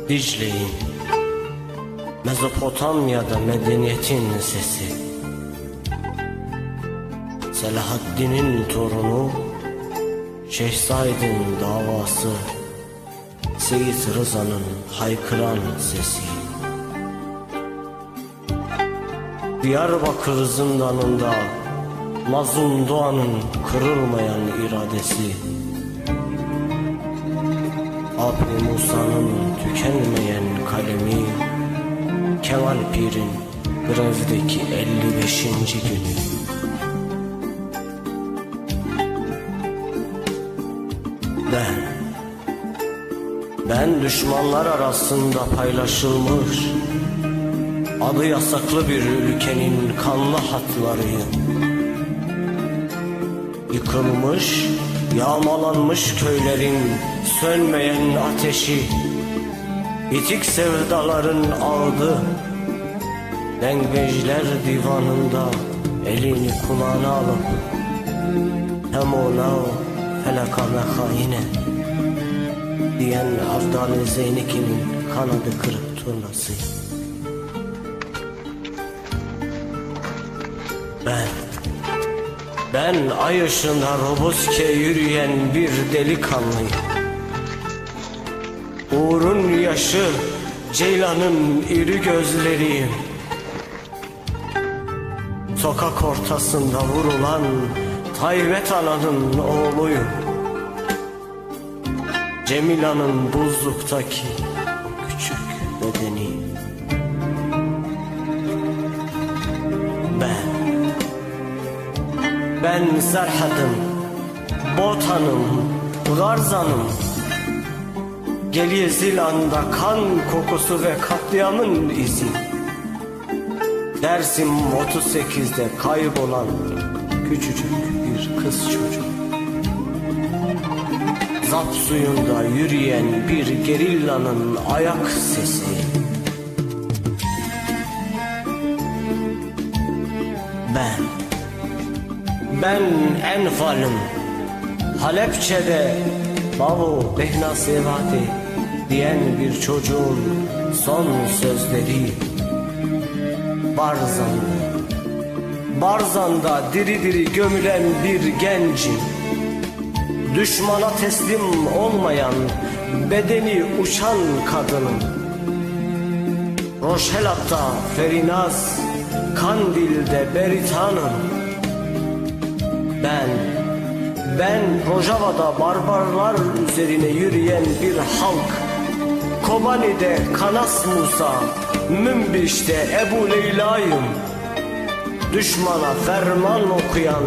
Dicle'in, Mezopotamya'da medeniyetin sesi, Selahaddin'in torunu, Şehzade'nin davası, Seyit Rıza'nın haykıran sesi. Diyarbakır zindanında Mazlum Doğan'ın kırılmayan iradesi, Abi Musa'nın tükenmeyen kalemi, Kemal Pir'in grevdeki 55. günü. Ben düşmanlar arasında paylaşılmış, adı yasaklı bir ülkenin kanlı hatlarıyım. Yıkılmış, yağmalanmış köylerin sönmeyen ateşi, bitik sevdaların ağıdı, Dengvejler divanında elini kulağına alıp Hemona felaka mekhaine diyen Avdal Zeyniki'nin kanadı kırık turnası. Ben ay ışığında roboske yürüyen bir delikanlıyım. Uğur'un yaşı, Ceylan'ın iri gözleriyim. Sokak ortasında vurulan Taybet Ana'nın oğluyum. Cemila'nın buzluktaki küçük bedeniyim. Ben Serhat'ım, Botan'ım, Garzan'ım. Geliyor Zilan'da kan kokusu ve katliamın izi. Dersim 38'de kaybolan küçücük bir kız çocuk. Zap suyunda yürüyen bir gerillanın ayak sesi. Ben Enfal'ım, Halepçe'de Bavu Behna Sevati diyen bir çocuğun son sözleri. Barzan'da diri diri gömülen bir gencim. Düşmana teslim olmayan, bedeni uçan kadının. Roşelat'ta Ferinaz, Kandil'de Beritan'ım. Ben Rojava'da barbarlar üzerine yürüyen bir halk. Kobani'de Kanas Musa, Münbiş'te Ebu Leyla'yım. Düşmana ferman okuyan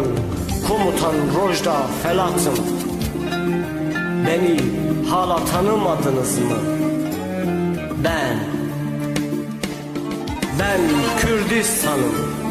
komutan Rojda Felat'ım. Beni hala tanımadınız mı? Ben Kürdistan'ım.